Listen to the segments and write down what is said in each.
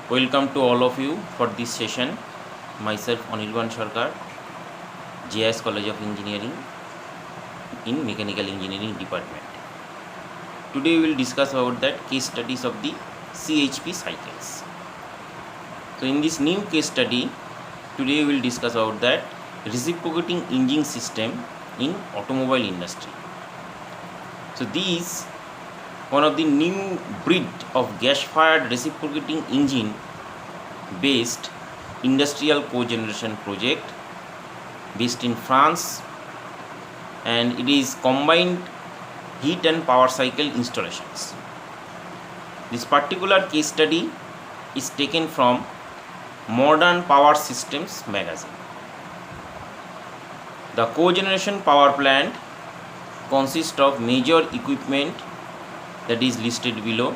Welcome to all of you for this session. Myself Anirban Sarkar, JIS College of Engineering in Mechanical Engineering Department. Today we will discuss about that case studies of the CHP cycles. So in this new case study, today we will discuss about that reciprocating engine system in automobile industry. So these one of the new breed of gas-fired reciprocating engine based industrial cogeneration project based in France, and it is combined heat and power cycle installations. This particular case study is taken from Modern Power Systems magazine. The cogeneration power plant consists of major equipment that is listed below.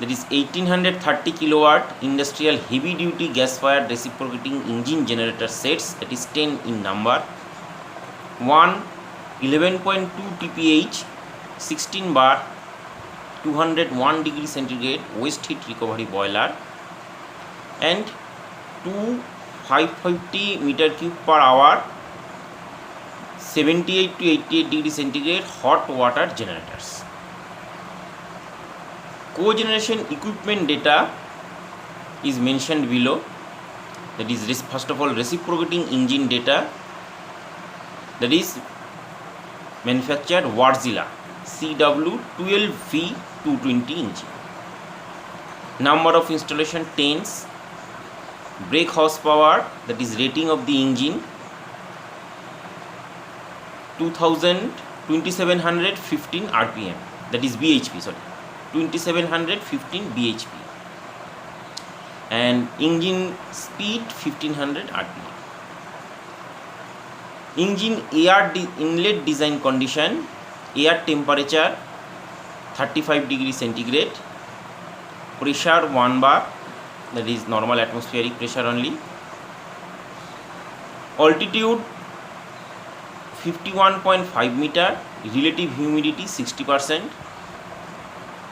That is 1830 kilowatt industrial heavy duty gas fired reciprocating engine generator sets, that is 10 in number, 11.2 TPH 16 bar 201 degree centigrade waste heat recovery boiler, and 2 550 meter cube per hour 78 to 88 degree centigrade hot water generators. Cogeneration equipment data is mentioned below. That is first of all reciprocating engine data, that is manufactured Wärtsilä CW12V220 engine. Number of installation 10s. Brake horsepower, that is rating of the engine 2715 RPM, that is BHP, 2715 BHP, and engine speed 1500 RPM. Engine air inlet design condition, air temperature 35 degree centigrade, pressure 1 bar, that is normal atmospheric pressure only, altitude 51.5 meter, relative humidity 60%,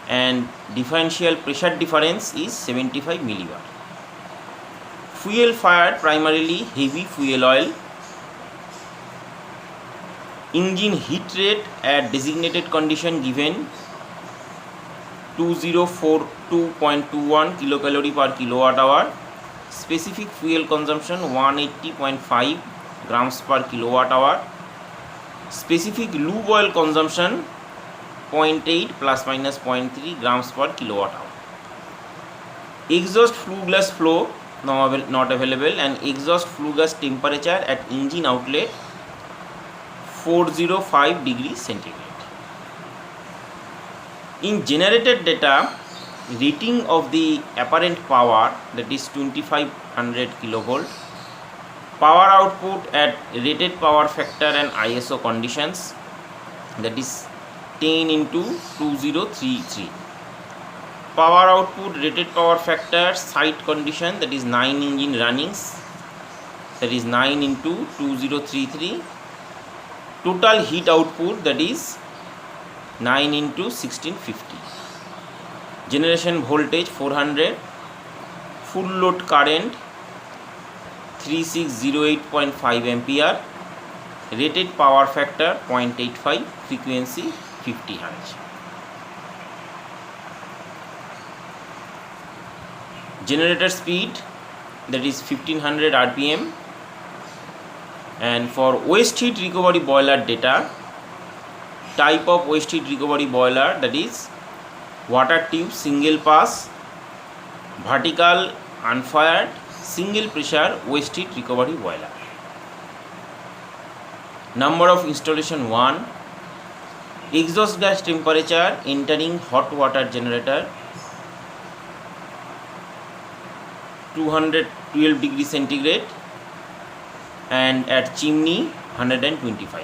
and differential pressure difference is 75 millibar. Fuel fired primarily heavy fuel oil. Engine heat rate at designated condition given 2042.21 kilocalorie per kilowatt hour. Specific fuel consumption 180.5 grams per kilowatt hour. Specific lube oil consumption 0.8 plus minus 0.3 grams per kilowatt hour. Exhaust flue gas flow not available, and exhaust flue gas temperature at engine outlet 405 degree centigrade. In generated data, rating of the apparent power, that is 2500 kilovolt. Power output at rated power factor and ISO conditions, that is 10 into 2033. Power output rated power factor site condition, that is 9 engine runnings, that is 9 into 2033. Total heat output, that is 9 into 1650. Generation voltage 400. Full load current 3608.5 ampere. Rated power factor 0.85. Frequency 50 Hz. Generator speed, that is 1500 RPM. And for waste heat recovery boiler data, type of waste heat recovery boiler, that is water tube single pass vertical unfired single pressure waste heat recovery boiler. Number of installation 1. Exhaust gas temperature entering hot water generator 212 degree centigrade, and at chimney 125.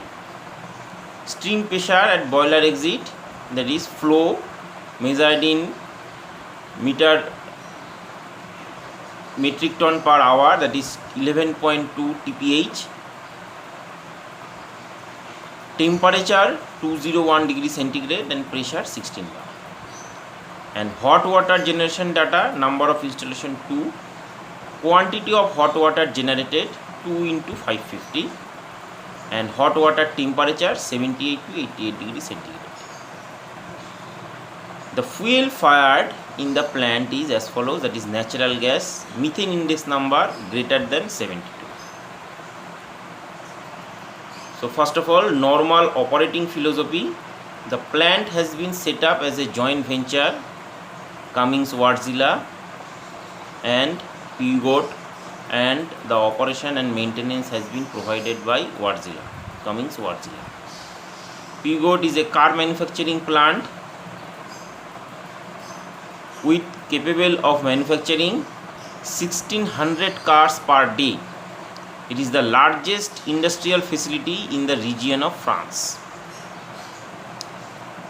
Stream pressure at boiler exit, that is flow measured in metric ton per hour, that is 11.2 TPH. Temperature 201 degree centigrade and pressure 16 bar. And hot water generation data, number of installation 2, quantity of hot water generated 2 into 550, and hot water temperature 78 to 88 degrees centigrade. The fuel fired in the plant is as follows, that is natural gas, methane index number greater than 72. So first of all, normal operating philosophy. The plant has been set up as a joint venture, Cummins Wärtsilä and Peugeot, and the operation and maintenance has been provided by Wärtsilä, Cummins Wärtsilä. Peugeot is a car manufacturing plant with capable of manufacturing 1600 cars per day. It is the largest industrial facility in the region of France.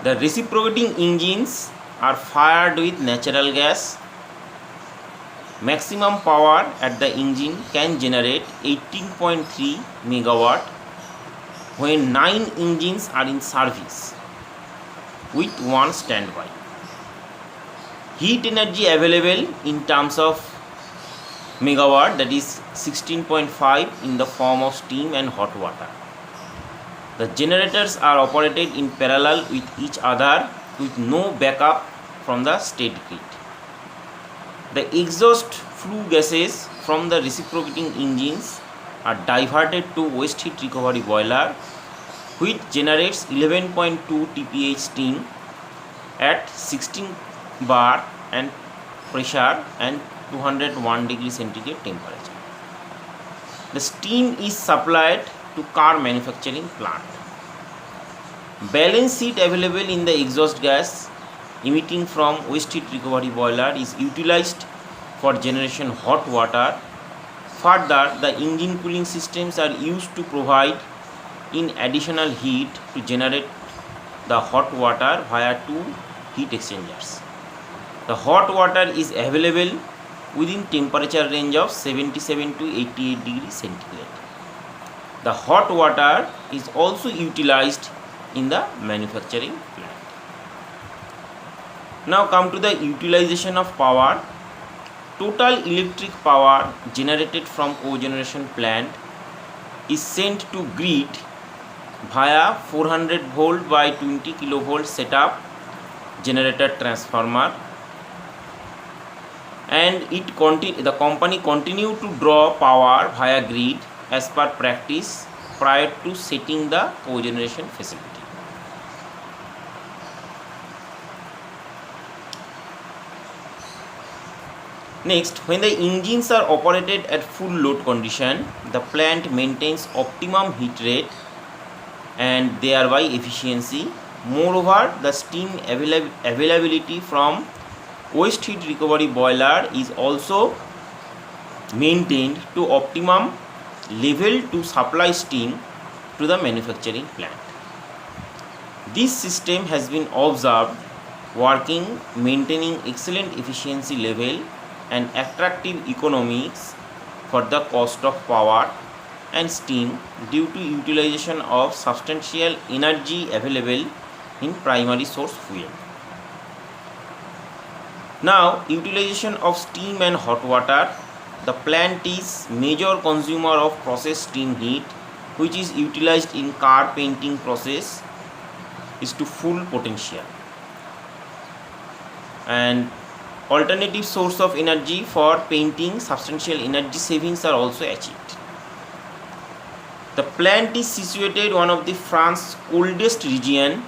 The reciprocating engines are fired with natural gas. Maximum power at the engine can generate 18.3 megawatt when 9 engines are in service with 1 standby. Heat energy available in terms of megawatt, that is 16.5 in the form of steam and hot water. The generators are operated in parallel with each other with no backup from the state grid. The exhaust flue gases from the reciprocating engines are diverted to waste heat recovery boiler, which generates 11.2 TPH steam at 16 bar and pressure and 201 degree centigrade temperature. The steam is supplied to car manufacturing plant. Balance heat available in the exhaust gas emitting from waste heat recovery boiler is utilized for generation hot water. Further, the engine cooling systems are used to provide in additional heat to generate the hot water via 2 heat exchangers. The hot water is available within temperature range of 77 to 88 degrees centigrade. The hot water is also utilized in the manufacturing plant. Now come to the utilization of power. Total electric power generated from cogeneration plant is sent to grid via 400 volt by 20 kilovolt setup generator transformer, and the company continue to draw power via grid as per practice prior to setting the cogeneration facility. Next, when the engines are operated at full load condition, the plant maintains optimum heat rate and thereby efficiency. Moreover, the steam availability from waste heat recovery boiler is also maintained to optimum level to supply steam to the manufacturing plant. This system has been observed working, maintaining excellent efficiency level and attractive economics for the cost of power and steam due to utilization of substantial energy available in primary source fuel. Now, utilization of steam and hot water. The plant is major consumer of processed steam heat, which is utilized in car painting process is to full potential, and alternative source of energy for painting, substantial energy savings are also achieved. The plant is situated one of the France's coldest region,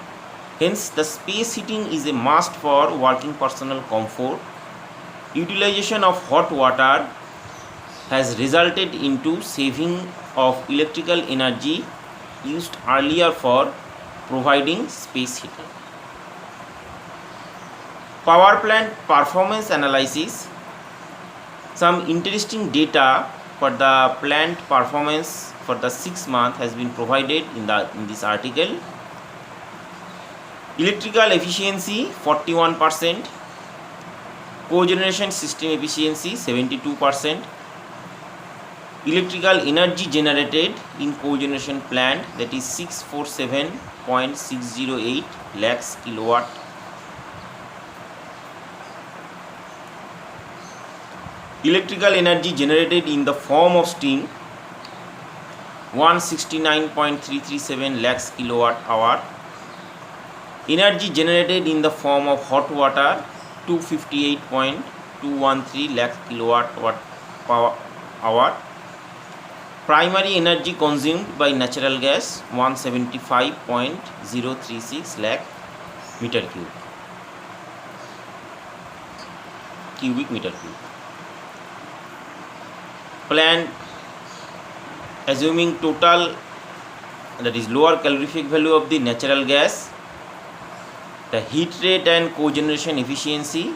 hence the space heating is a must for working personal comfort. Utilization of hot water has resulted into saving of electrical energy used earlier for providing space heating. Power plant performance analysis. Some interesting data for the plant performance for the 6 months has been provided in this article. Electrical efficiency 41%, cogeneration system efficiency 72%, electrical energy generated in cogeneration plant, that is 647.608 lakhs kilowatt, electrical energy generated in the form of steam 169.337 lakhs kilowatt hour, energy generated in the form of hot water 258.213 lakhs kilowatt hour, primary energy consumed by natural gas 175.036 lakh cubic meter cube. Plant assuming total, that is lower calorific value of the natural gas, the heat rate and cogeneration efficiency,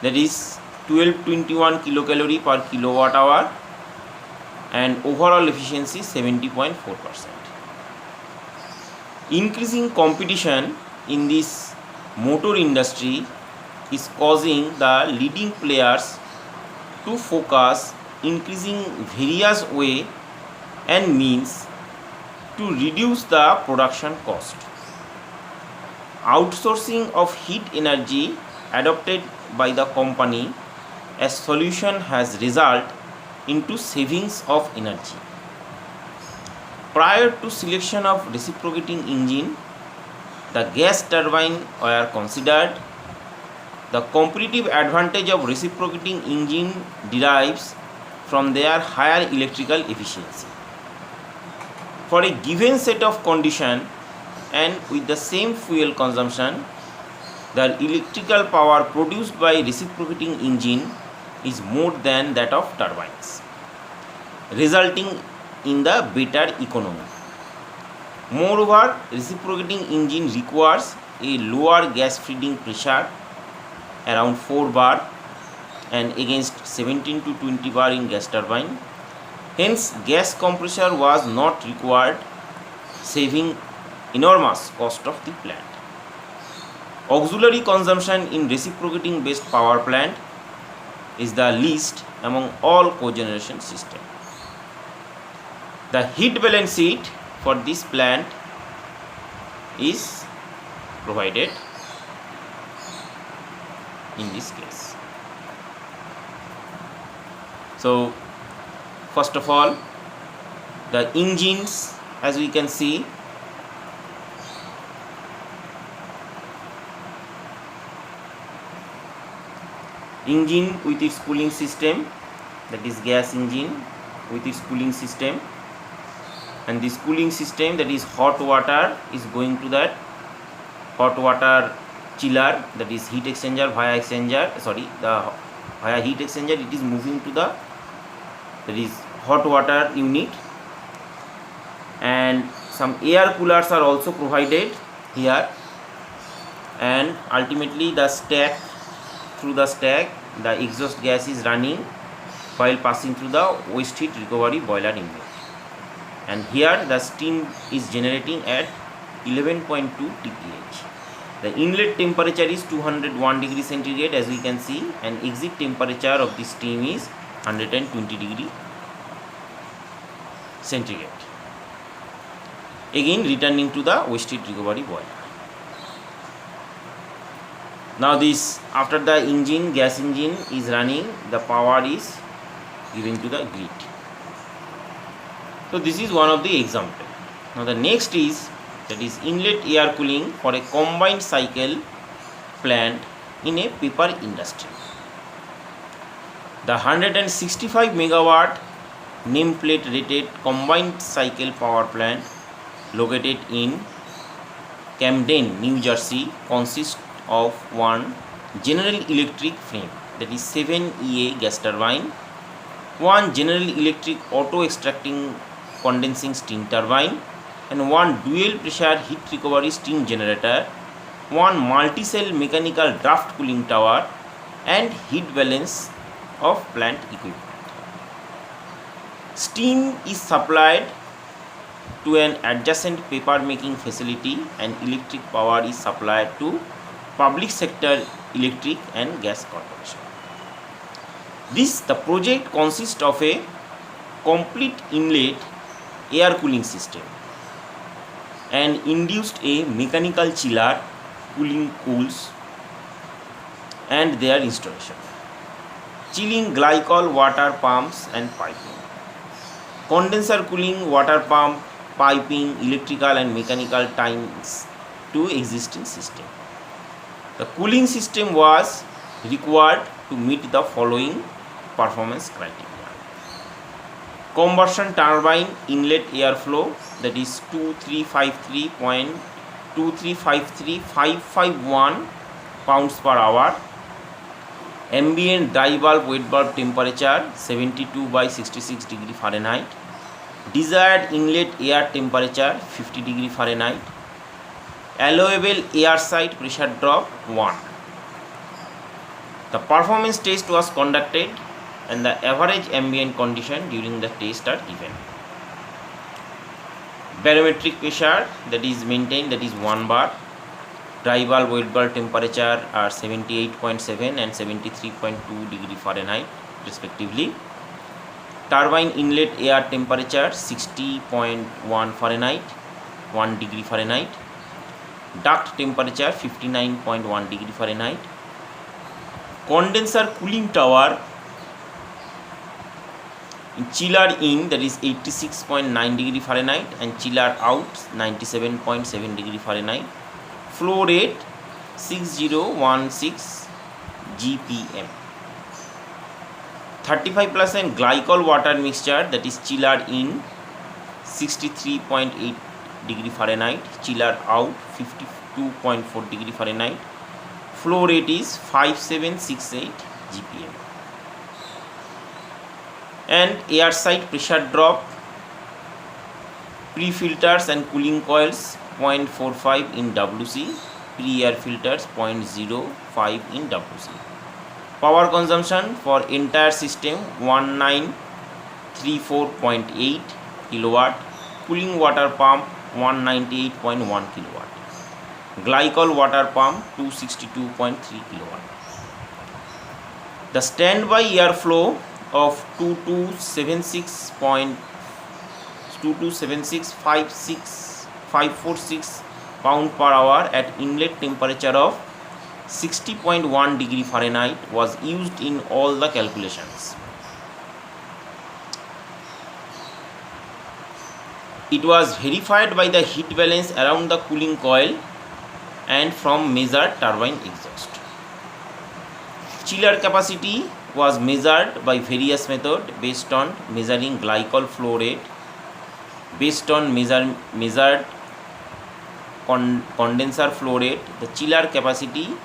that is 1221 kilocalorie per kilowatt hour, and overall efficiency 70.4%. Increasing competition in this motor industry is causing the leading players to focus increasing various way and means to reduce the production cost. Outsourcing of heat energy adopted by the company as solution has resulted into savings of energy. Prior to selection of reciprocating engine, the gas turbine were considered. The competitive advantage of reciprocating engine derives from their higher electrical efficiency. For a given set of condition and with the same fuel consumption, the electrical power produced by reciprocating engine is more than that of turbines, resulting in the better economy. Moreover, reciprocating engine requires a lower gas feeding pressure, around 4 bar, and against 17 to 20 bar in gas turbine. Hence, gas compressor was not required, saving enormous cost of the plant. Auxiliary consumption in reciprocating based power plant is the least among all cogeneration system. The heat balance sheet for this plant is provided in this case. So first of all, the engines, as we can see, engine with its cooling system, that is gas engine with its cooling system, and this cooling system, that is hot water, is going to that hot water chiller, that is heat exchanger via heat exchanger it is moving to the, that is hot water unit, and some air coolers are also provided here, and ultimately the stack, through the stack the exhaust gas is running while passing through the waste heat recovery boiler unit, and here the steam is generating at 11.2 TPH. The inlet temperature is 201 degree centigrade, as we can see, and exit temperature of the steam is 120 degree centigrade. Again returning to the waste heat recovery boiler. Now this, after the engine, gas engine is running, the power is given to the grid. So this is one of the example. Now the next is, that is inlet air cooling for a combined cycle plant in a paper industry. The 165 megawatt nameplate rated combined cycle power plant located in Camden, New Jersey consists of one General Electric frame, that is 7EA gas turbine, one General Electric auto extracting condensing steam turbine, and one dual pressure heat recovery steam generator, one multi-cell mechanical draft cooling tower, and heat balance of plant equipment. Steam is supplied to an adjacent paper making facility, and electric power is supplied to public sector electric and gas corporation. The project consists of a complete inlet air cooling system and induced a mechanical chiller cooling cools and their installation. chilling glycol water pumps and piping, condenser cooling water pump, piping, electrical and mechanical ties to existing system. The cooling system was required to meet the following performance criteria. Combustion turbine inlet airflow, that is 2353.2353551 pounds per hour. Ambient dry bulb wet bulb temperature 72 by 66 degree Fahrenheit. Desired inlet air temperature 50 degree Fahrenheit. Allowable air side pressure drop 1. The performance test was conducted and the average ambient condition during the test are given. Barometric pressure that is maintained, that is 1 bar. Dry bulb wet bulb temperature are 78.7 and 73.2 degree Fahrenheit respectively. Turbine inlet air temperature 60.1 Fahrenheit, 1 degree Fahrenheit. Duct temperature 59.1 degree Fahrenheit. Condenser cooling tower chiller in, that is 86.9 degree Fahrenheit, and chiller out 97.7 degree Fahrenheit. Flow rate 6016 GPM. 35% glycol water mixture, that is chiller in 63.8 degree Fahrenheit, chiller out 52.4 degree Fahrenheit. Flow rate is 5768 GPM. And air side pressure drop, pre-filters and cooling coils 0.45 in WC, pre-air filters 0.05 in WC. Power consumption for entire system 1934.8 kilowatt. Cooling water pump 198.1 kilowatt. Glycol water pump 262.3 kilowatt. The standby airflow of 2276.546 pound per hour at inlet temperature of 60.1 degree Fahrenheit was used in all the calculations. It was verified by the heat balance around the cooling coil and from measured turbine exhaust. Chiller capacity was measured by various methods based on measuring glycol flow rate, based on measured condenser flow rate. The chiller capacity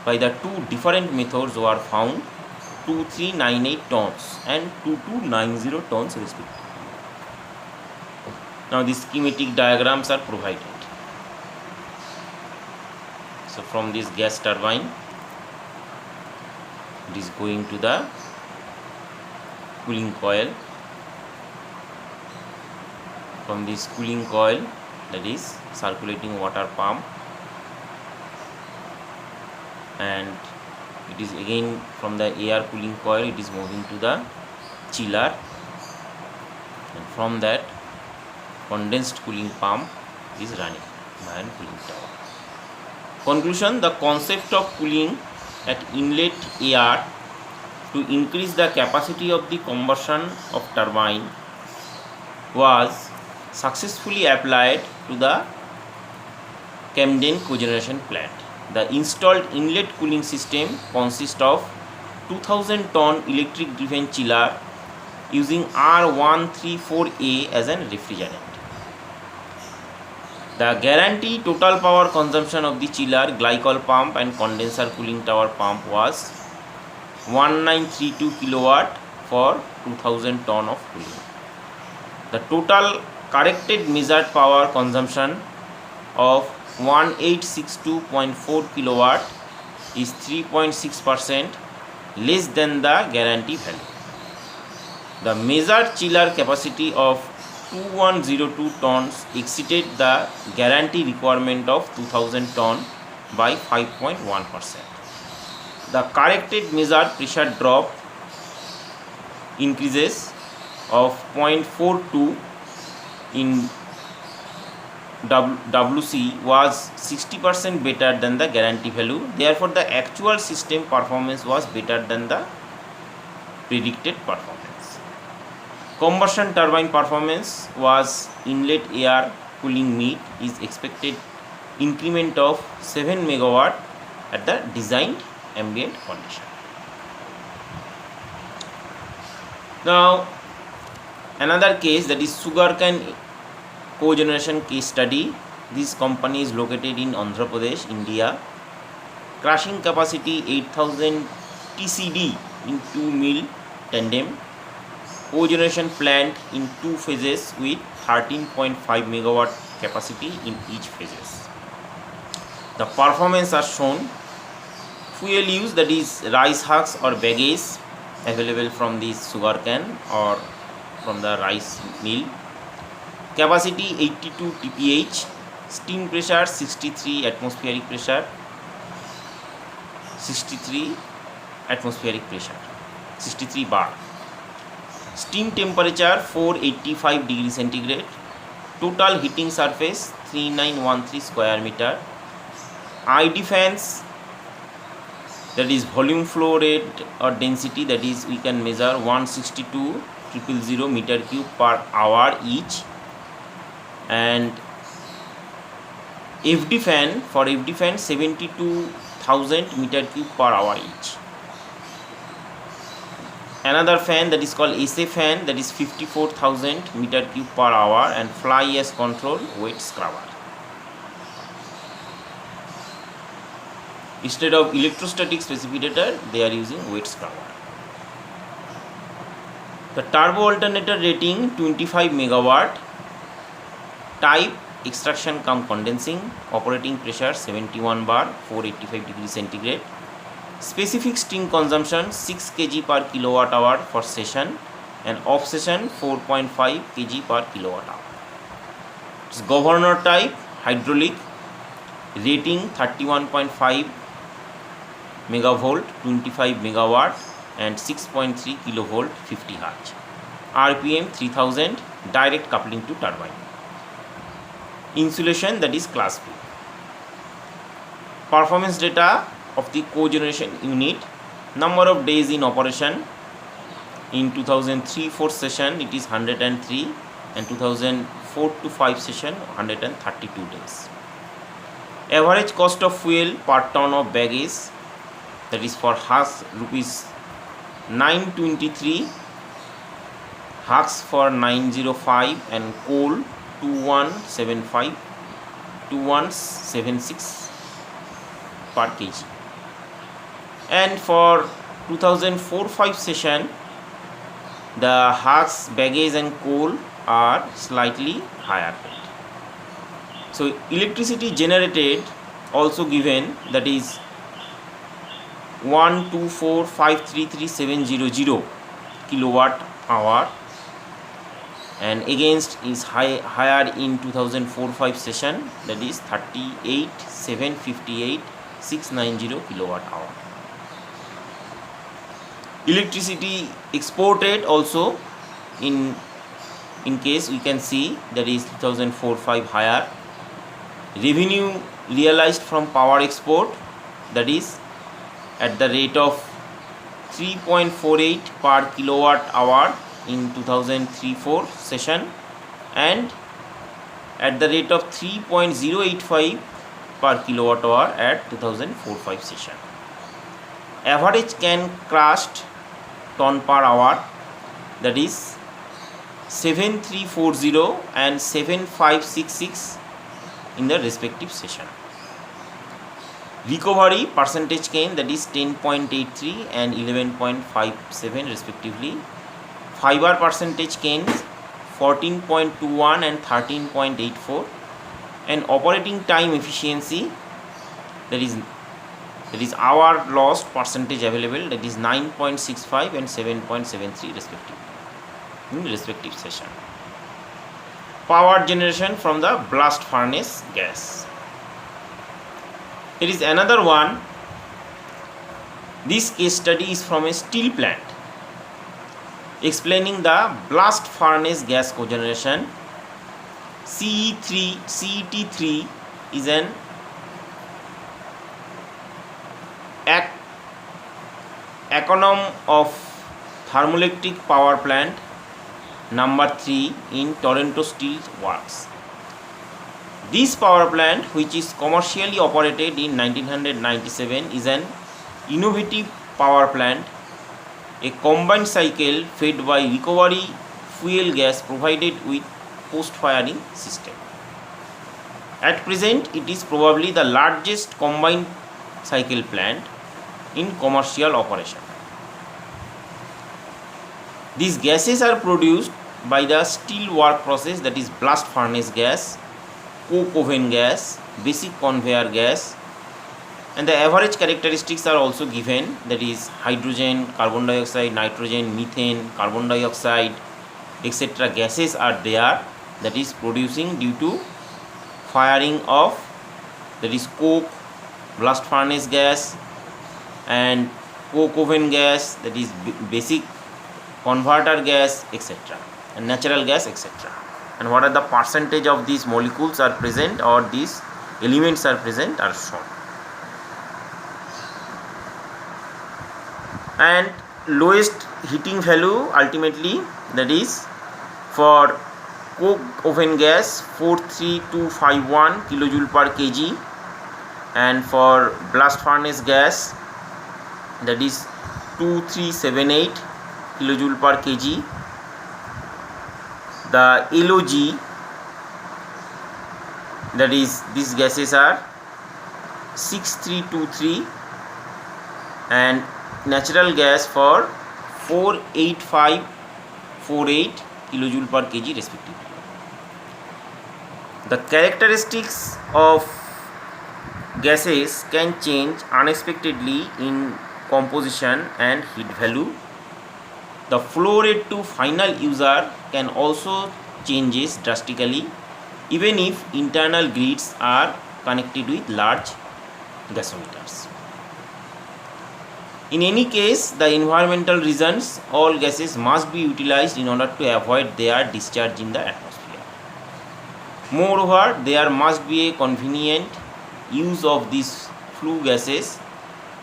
by the two different methods were found 2398 tons and 2290 tons respectively. Now the schematic diagrams are provided. So from this gas turbine, it is going to the cooling coil. From this cooling coil, that is circulating water pump, and it is again from the air cooling coil, it is moving to the chiller, and from that condensed cooling pump is running by a cooling tower. Conclusion: the concept of cooling at inlet air to increase the capacity of the combustion of turbine was successfully applied to the Camden cogeneration plant. The installed inlet cooling system consists of 2000 ton electric driven chiller using R134A as an refrigerant. The guaranteed total power consumption of the chiller, glycol pump and condenser cooling tower pump was 1932 kilowatt for 2000 ton of cooling. The total corrected measured power consumption of 1862.4 kilowatt is 3.6% less than the guarantee value. The measured chiller capacity of 2102 tons exceeded the guarantee requirement of 2000 ton by 5.1%. The corrected measured pressure drop increases of 0.42 in WC was 60% better than the guarantee value. Therefore, the actual system performance was better than the predicted performance. Combustion turbine performance was inlet air cooling meet is expected increment of 7 megawatt at the designed ambient condition. Now another case, that is sugarcane cogeneration case study. This company is located in Andhra Pradesh, India. Crushing capacity 8000 TCD in 2 mill tandem. Cogeneration plant in 2 phases with 13.5 megawatt capacity in each phases. The performance are shown. Fuel use, that is rice husks or bagasse available from the sugarcane or from the rice mill. Capacity 82 TPH. Steam pressure 63 atmospheric pressure. 63 atmospheric pressure. 63 bar. Steam temperature 485 degree centigrade. Total heating surface 3913 square meter. ID fans, that is volume flow rate or density, that is we can measure 162,000 meter cube per hour each. And FD fan, for FD fan 72,000 meter cube per hour each. Another fan, that is called SA fan, that is 54,000 meter cube per hour, and fly ash control wet scrubber. Instead of electrostatic precipitator, they are using wet scrubber. The turbo alternator rating 25 megawatt. Type extraction cum condensing. Operating pressure 71 bar, 485 degree centigrade. Specific steam consumption 6 kg per kilowatt hour for session, and off session 4.5 kg per kilowatt hour. It's governor type hydraulic. Rating 31.5 megavolt, 25 megawatt, and 6.3 kilovolt, 50 Hz. RPM 3000. Direct coupling to turbine. Insulation, that is class B. Performance data of the cogeneration unit. Number of days in operation. In 2003-4 session it is 103, and 2004-5 session 132 days. Average cost of fuel per ton of bagasse, that is for husks rupees 923, husks for 905, and coal 2176 per kg. And for 2004-5 session, the husks, bagasse and coal are slightly higher. So electricity generated also given, that is 124,533,700 kilowatt hour, and against is higher in 2004-5 session, that is 38,758,690 kilowatt hour. Electricity exported also in case we can see, that is 2004-5 higher. Revenue realized from power export, that is at the rate of 3.48 per kilowatt hour in 2003-4 session, and at the rate of 3.085 per kilowatt hour at 2004-5 session. Average can crushed ton per hour, that is 7340 and 7566 in the respective session. Recovery percentage cane, that is 10.83 and 11.57 respectively. Fiber percentage canes 14.21 and 13.84, and operating time efficiency, that is hour lost percentage available, that is 9.65 and 7.73 respectively in respective session. Power generation from the blast furnace gas. There is another one. This case study is from a steel plant explaining the blast furnace gas cogeneration. CET3 is an acronym of thermoelectric power plant number 3 in Toronto Steel Works. This power plant, which is commercially operated in 1997, is an innovative power plant, a combined cycle fed by recovery fuel gas provided with post-firing system. At present, it is probably the largest combined cycle plant in commercial operation. These gases are produced by the steel work process, that is blast furnace gas, coke oven gas, basic conveyor gas, and the average characteristics are also given, that is hydrogen, carbon dioxide, nitrogen, methane, carbon dioxide, etc. gases are there, that is producing due to firing of, that is coke, blast furnace gas, and coke oven gas, that is basic converter gas, etc., and natural gas, etc. And what are the percentage of these molecules are present or these elements are present are shown. And lowest heating value ultimately, that is for coke oven gas 43251 kilojoule per kg, and for blast furnace gas, that is 2378 kilojoule per kg. The LOG, that is these gases are 6323, and natural gas for 48548 kilojoule per kg respectively. The characteristics of gases can change unexpectedly in composition and heat value. The flow rate to final user can also changes drastically even if internal grids are connected with large gasometers. In any case, the environmental reasons, all gases must be utilized in order to avoid their discharge in the atmosphere. Moreover, there must be a convenient use of these flue gases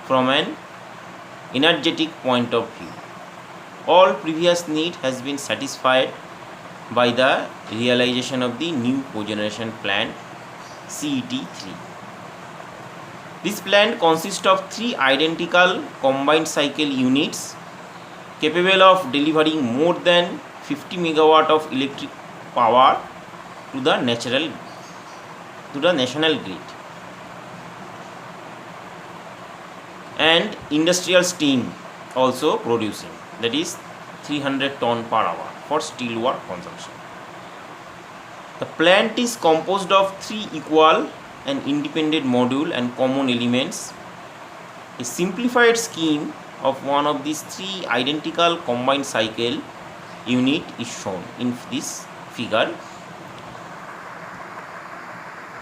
from an energetic point of view. All previous need has been satisfied by the realization of the new cogeneration plant CET3. This plant consists of 3 identical combined cycle units capable of delivering more than 50 megawatt of electric power to the national grid, and industrial steam also producing, that is 300 ton per hour for steel work consumption. The plant is composed of 3 equal and independent module and common elements. A simplified scheme of one of these 3 identical combined cycle unit is shown in this figure,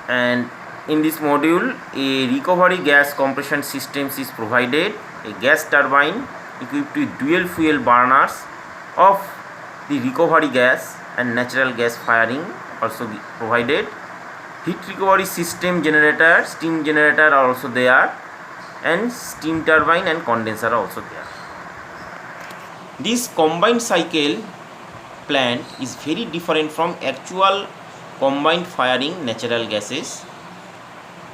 and in this module a recovery gas compression system is provided, a gas turbine equipped with dual fuel burners of the recovery gas and natural gas firing also provided, heat recovery system generator, steam generator are also there, and steam turbine and condenser are also there. This combined cycle plant is very different from actual combined firing natural gases.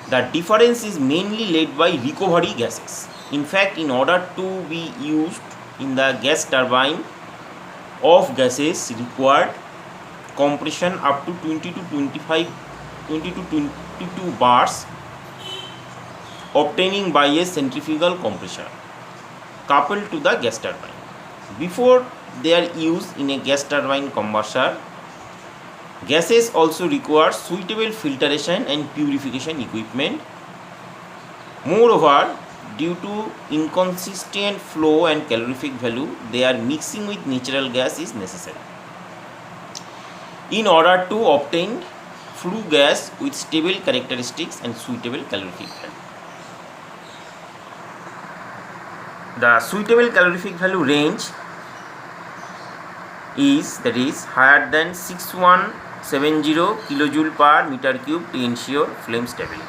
The difference is mainly led by recovery gases. In fact, in order to be used in the gas turbine, of gases required compression up to 20 to 22 bars, obtaining by a centrifugal compressor coupled to the gas turbine. Before their use in a gas turbine combustor, gases also require suitable filtration and purification equipment. Moreover, due to inconsistent flow and calorific value, their mixing with natural gas is necessary in order to obtain flue gas with stable characteristics and suitable calorific value. The suitable calorific value range is, that is, higher than 6170 kilojoule per meter cube to ensure flame stability,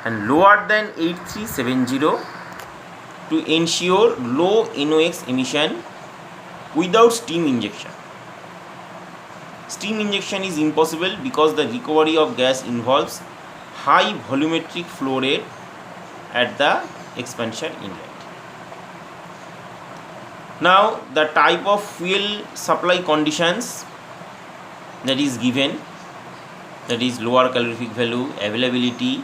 and lower than 8370 to ensure low NOx emission without steam injection. Steam injection is impossible because the recovery of gas involves high volumetric flow rate at the expansion inlet. Now the type of fuel supply conditions that is given, that is lower calorific value, availability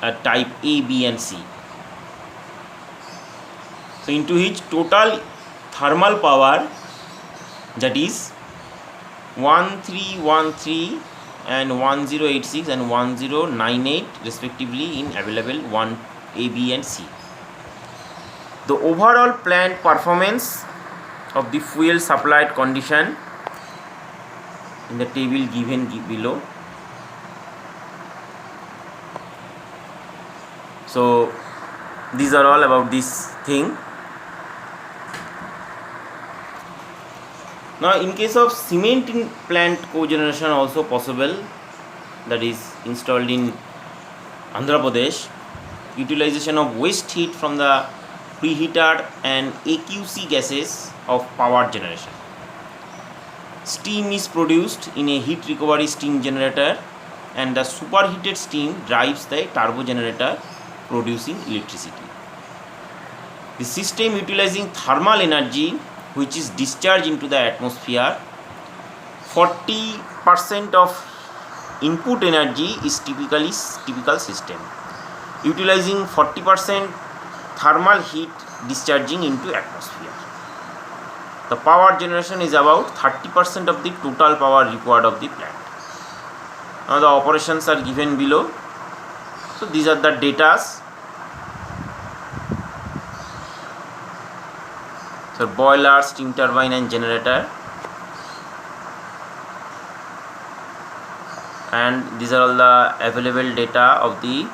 at type A, B and C. So into which total thermal power, that is 1313 and 1086 and 1098 respectively in available 1 A, B and C. The overall plant performance of the fuel supplied condition in the table given below. So these are all about this thing. Now in case of cementing plant cogeneration also possible, that is installed in Andhra Pradesh, utilization of waste heat from the preheater and AQC gases of power generation. Steam is produced in a heat recovery steam generator and the superheated steam drives the turbo generator producing electricity. The system utilizing thermal energy which is discharged into the atmosphere. 40% of input energy is typical system, utilizing 40% thermal heat discharging into atmosphere. The power generation is about 30% of the total power required of the plant. Now the operations are given below. So these are the datas. So boiler, steam turbine and generator, and these are all the available data of the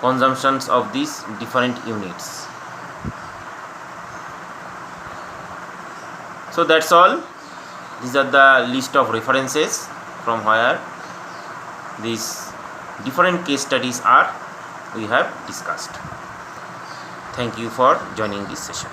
consumptions of these different units. So that's all. These are the list of references from where these different case studies we have discussed. Thank you for joining this session.